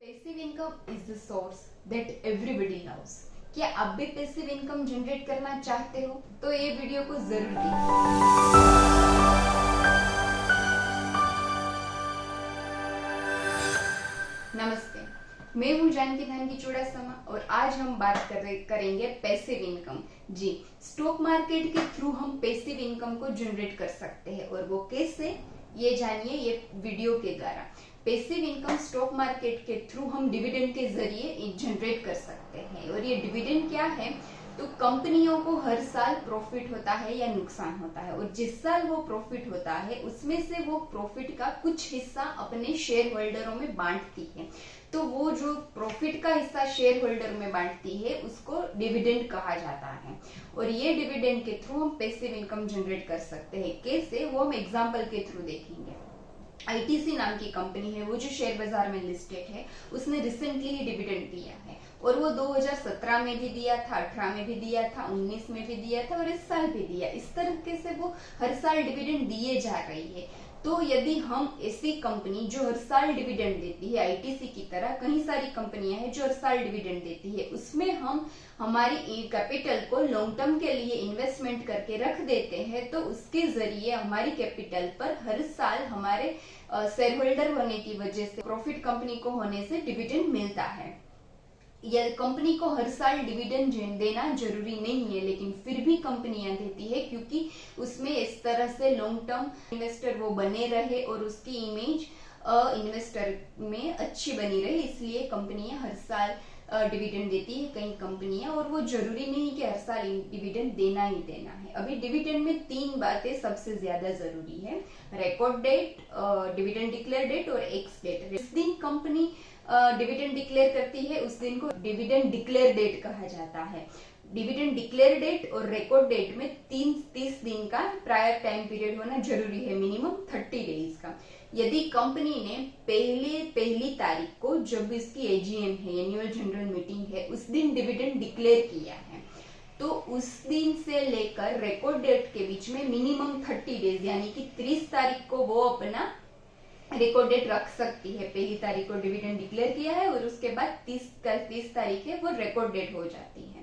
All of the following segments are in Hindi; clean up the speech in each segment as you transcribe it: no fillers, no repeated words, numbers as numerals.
Passive income is the source that everybody loves. क्या आप भी पैसिव इनकम जनरेट करना चाहते हो तो ये वीडियो को जरूर देखिए। नमस्ते, मैं हूँ जानकी धानकी चुड़ासमा और आज हम बात करेंगे पैसिव इनकम। जी, स्टॉक मार्केट के थ्रू हम पैसिव इनकम को जनरेट कर सकते हैं और वो कैसे, ये जानिए ये वीडियो के द्वारा। पैसिव इनकम स्टॉक मार्केट के थ्रू हम डिविडेंड के जरिए जनरेट कर सकते हैं। और ये डिविडेंड क्या है, तो कंपनियों को हर साल प्रॉफिट होता है या नुकसान होता है और जिस साल वो प्रॉफिट होता है उसमें से वो प्रॉफिट का कुछ हिस्सा अपने शेयर होल्डरों में बांटती है। तो वो जो प्रॉफिट का हिस्सा शेयर होल्डर में बांटती है उसको डिविडेंड कहा जाता है। और ये डिविडेंड के थ्रू हम पैसिव इनकम जनरेट कर सकते हैं। कैसे, वो हम एग्जाम्पल के थ्रू देखेंगे। आईटीसी नाम की कंपनी है, वो जो शेयर बाजार में लिस्टेड है, उसने रिसेंटली ही डिविडेंड दिया है और वो 2017 में भी दिया था, 18 में भी दिया था, 19 में भी दिया था और इस साल भी दिया। इस तरीके से वो हर साल डिविडेंड दिए जा रही है। तो यदि हम ऐसी कंपनी जो हर साल डिविडेंड देती है, आईटीसी की तरह कई सारी कंपनियां हैं जो हर साल डिविडेंड देती है, उसमें हम हमारी कैपिटल को लॉन्ग टर्म के लिए इन्वेस्टमेंट करके रख देते हैं, तो उसके जरिए हमारी कैपिटल पर हर साल हमारे शेयर होल्डर होने की वजह से, प्रॉफिट कंपनी को होने से डिविडेंड मिलता है। यह कंपनी को हर साल डिविडेंड देना जरूरी नहीं है, लेकिन फिर भी कंपनियां देती है क्योंकि उसमें इस तरह से लॉन्ग टर्म इन्वेस्टर वो बने रहे और उसकी इमेज इन्वेस्टर में अच्छी बनी रहे, इसलिए कंपनियां हर साल डिविडेंड देती है कई कंपनियां। और वो जरूरी नहीं कि हर साल डिविडेंड देना ही देना है। अभी डिविडेंड में 3 बातें सबसे ज्यादा जरूरी है: record date, dividend declare date और एक्स डेट। जिस दिन कंपनी डिविडेंड डिक्लेयर करती है उस दिन को डिविडेंड डिक्लेयर डेट कहा जाता है। डिविडेंड डिक्लेयर डेट और रिकॉर्ड डेट में 30 दिन का प्रायर टाइम पीरियड होना जरूरी है, मिनिमम 30 डेज का। यदि कंपनी ने पहली तारीख को, जब इसकी एजीएम है, एनुअल जनरल मीटिंग है, उस दिन डिविडेंड डिक्लेयर किया है, तो उस दिन से लेकर रिकॉर्ड डेट के बीच में मिनिमम 30 डेज यानी कि 30 तारीख को वो अपना रिकॉर्ड डेट रख सकती है। पहली तारीख को डिविडेंड डिक्लेयर किया है और उसके बाद 30 तारीख है वो रिकॉर्ड डेट हो जाती है।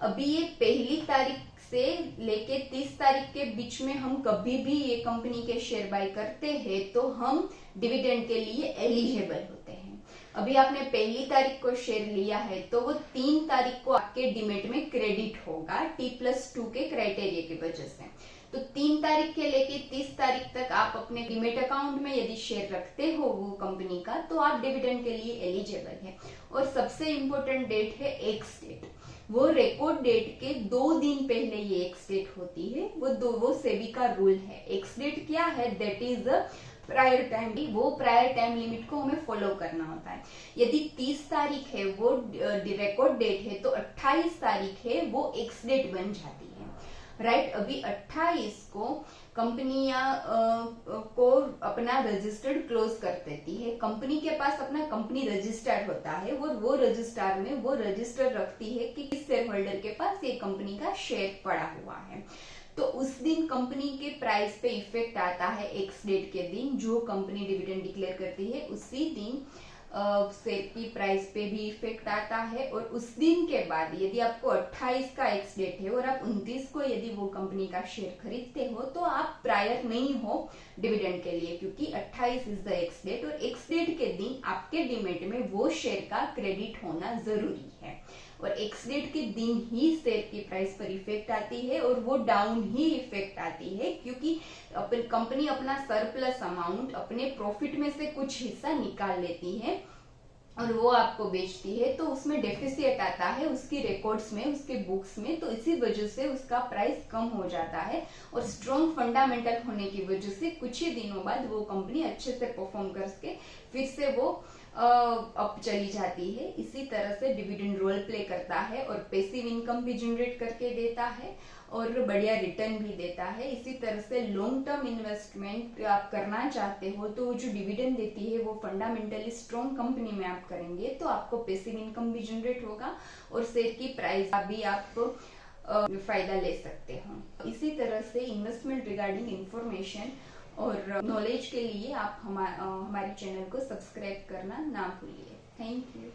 अभी ये पहली तारीख से लेके 30 तारीख के बीच में हम कभी भी ये कंपनी के शेयर बाय करते हैं तो हम डिविडेंड के लिए एलिजिबल होते हैं। अभी आपने पहली तारीख को शेयर लिया है तो वो 3 तारीख को आपके डीमेट में क्रेडिट होगा T+2 के क्राइटेरिया की वजह से। तो 3 तारीख के लेके 30 तारीख तक आप अपने डीमेट अकाउंट में यदि शेयर रखते हो वो कंपनी का, तो आप डिविडेंड के लिए एलिजिबल है। और सबसे इम्पोर्टेंट डेट है एक्स डेट। वो रिकॉर्ड डेट के 2 दिन पहले ये एक्स डेट होती है। वो सेबी का रूल है। एक्स डेट क्या है, दैट इज प्रायर टाइम। वो प्रायर टाइम लिमिट को हमें फॉलो करना होता है। यदि 30 तारीख है वो रिकॉर्ड डेट है तो 28 तारीख है वो एक्स डेट बन जाती है, राइट। अभी 28 को कंपनियां को अपना रजिस्टर्ड क्लोज कर देती है। कंपनी के पास अपना कंपनी रजिस्टर्ड होता है और वो रजिस्टर में वो रजिस्टर रखती है कि किस शेयर होल्डर के पास ये कंपनी का शेयर पड़ा हुआ है। तो उस दिन कंपनी के प्राइस पे इफेक्ट आता है एक्स डेट के दिन। जो कंपनी डिविडेंड डिक्लेयर करती है उसी दिन शेयर की प्राइस पे भी इफेक्ट आता है। और उस दिन के बाद यदि आपको 28 का एक्स डेट है और आप 29 को यदि वो कंपनी का शेयर खरीदते हो तो आप प्रायर नहीं हो डिविडेंड के लिए, क्योंकि 28 इज द एक्स डेट और एक्स डेट के दिन आपके डीमेट में वो शेयर का क्रेडिट होना जरूरी है। और एक्स डेट के दिन ही शेयर की प्राइस पर इफेक्ट आती है और वो डाउन ही इफेक्ट आती है, क्योंकि कंपनी अपना सरप्लस अमाउंट अपने प्रॉफिट में से कुछ हिस्सा निकाल लेती है और वो आपको बेचती है, तो उसमें डेफिसिट आता है उसकी रिकॉर्ड्स में, उसके बुक्स में। तो इसी वजह से उसका प्राइस कम हो जाता है और स्ट्रॉन्ग फंडामेंटल होने की वजह से कुछ ही दिनों बाद वो कंपनी अच्छे से परफॉर्म करके फिर से वो अप चली जाती है। इसी तरह से डिविडेंड रोल प्ले करता है और पैसिव इनकम भी जनरेट करके देता है और बढ़िया रिटर्न भी देता है। इसी तरह से लॉन्ग टर्म इन्वेस्टमेंट आप करना चाहते हो तो जो डिविडेंड देती है वो फंडामेंटली स्ट्रॉन्ग कंपनी में आप करेंगे तो आपको पैसिव इनकम भी जनरेट होगा और शेयर की प्राइस का भी आप फायदा ले सकते हो। इसी तरह से इन्वेस्टमेंट रिगार्डिंग इंफॉर्मेशन और नॉलेज के लिए आप हमारे चैनल को सब्सक्राइब करना ना भूलिए। Thank you.